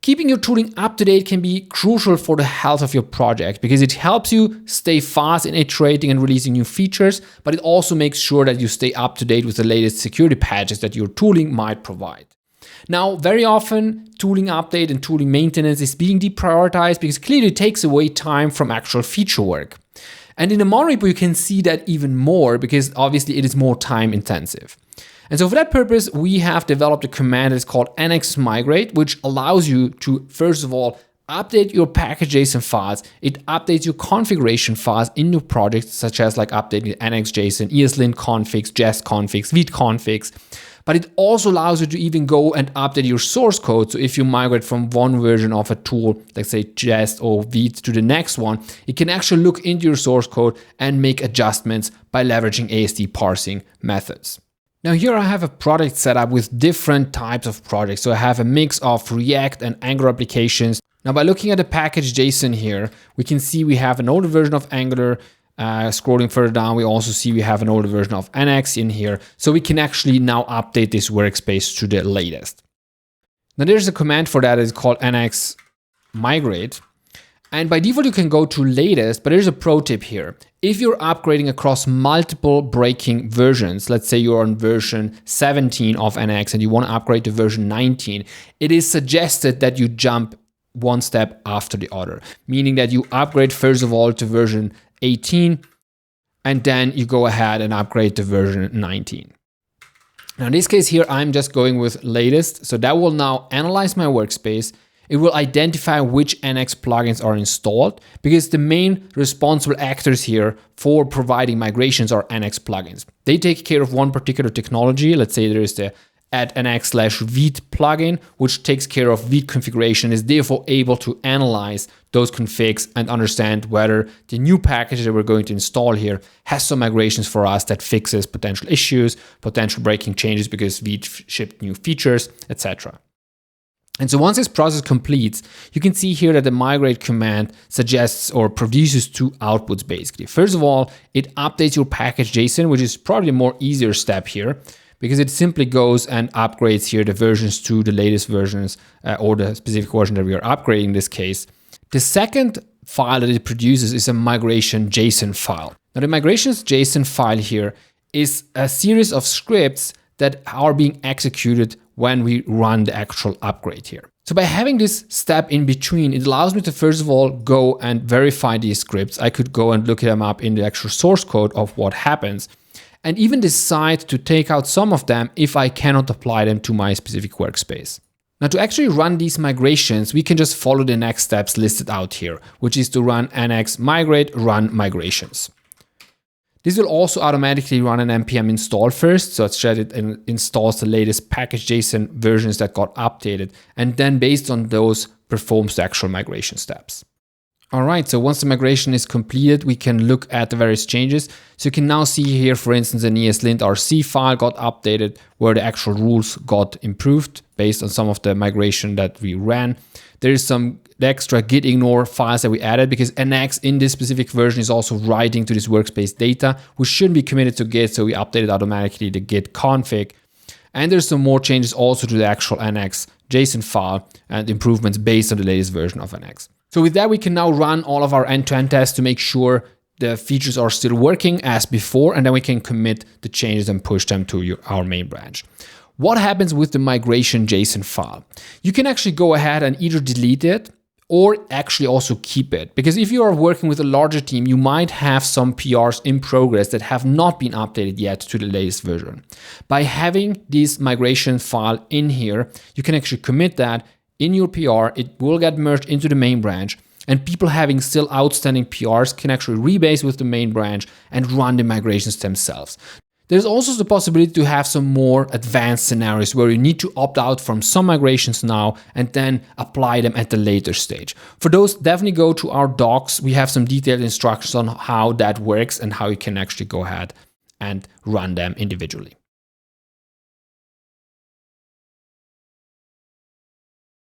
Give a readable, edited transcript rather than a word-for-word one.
Keeping your tooling up to date can be crucial for the health of your project because it helps you stay fast in iterating and releasing new features, but it also makes sure that you stay up to date with the latest security patches that your tooling might provide. Now, very often, tooling update and tooling maintenance is being deprioritized because clearly it takes away time from actual feature work. And in the Mon repo, you can see that even more because obviously it is more time intensive. And so for that purpose, we have developed a command that is called nx migrate, which allows you to, first of all, update your package.json files. It updates your configuration files in your project, such as like updating nx.json, ESLint configs, jest configs, vite configs. But it also allows you to even go and update your source code. So if you migrate from one version of a tool, like say Jest or Vite to the next one, it can actually look into your source code and make adjustments by leveraging ASD parsing methods. Now here I have a project set up with different types of projects. So I have a mix of React and Angular applications. Now by looking at the package.json here, we can see we have an older version of Angular. Scrolling further down, we also see we have an older version of NX in here. So we can actually now update this workspace to the latest. Now there's a command for that. It's called nx migrate. And by default, you can go to latest, but there's a pro tip here. If you're upgrading across multiple breaking versions, let's say you're on version 17 of NX and you want to upgrade to version 19, it is suggested that you jump one step after the other, meaning that you upgrade first of all to version 18, and then you go ahead and upgrade to version 19. Now in this case here, I'm just going with latest. So that will now analyze my workspace. It will identify which NX plugins are installed because the main responsible actors here for providing migrations are NX plugins. They take care of one particular technology. Let's say there is the @nx/vite plugin, which takes care of Vite configuration, is therefore able to analyze those configs and understand whether the new package that we're going to install here has some migrations for us that fixes potential issues, potential breaking changes because Vite shipped new features, etc. And so once this process completes, you can see here that the migrate command suggests or produces two outputs basically. First of all, it updates your package.json, which is probably a more easier step here, because it simply goes and upgrades here the versions to the latest versions or the specific version that we are upgrading in this case. The second file that it produces is a migration.json file. Now the migrations.json file here is a series of scripts that are being executed when we run the actual upgrade here. So by having this step in between, it allows me to first of all go and verify these scripts. I could go and look them up in the actual source code of what happens, and even decide to take out some of them if I cannot apply them to my specific workspace. Now to actually run these migrations, we can just follow the next steps listed out here, which is to run nx migrate run migrations. This will also automatically run an npm install first, so that it installs the latest package.json versions that got updated, and then based on those performs the actual migration steps. All right, so once the migration is completed, we can look at the various changes. So you can now see here, for instance, an ESLint RC file got updated where the actual rules got improved based on some of the migration that we ran. There is some extra git ignore files that we added because NX in this specific version is also writing to this workspace data, which shouldn't be committed to Git, so we updated automatically the git config. And there's some more changes also to the actual NX JSON file and improvements based on the latest version of NX. So with that, we can now run all of our end-to-end tests to make sure the features are still working as before, and then we can commit the changes and push them to our main branch. What happens with the migration JSON file? You can actually go ahead and either delete it or actually also keep it. Because if you are working with a larger team, you might have some PRs in progress that have not been updated yet to the latest version. By having this migration file in here, you can actually commit that in your PR, it will get merged into the main branch, and people having still outstanding PRs can actually rebase with the main branch and run the migrations themselves. There's also the possibility to have some more advanced scenarios where you need to opt out from some migrations now and then apply them at the later stage. For those, definitely go to our docs. We have some detailed instructions on how that works and how you can actually go ahead and run them individually.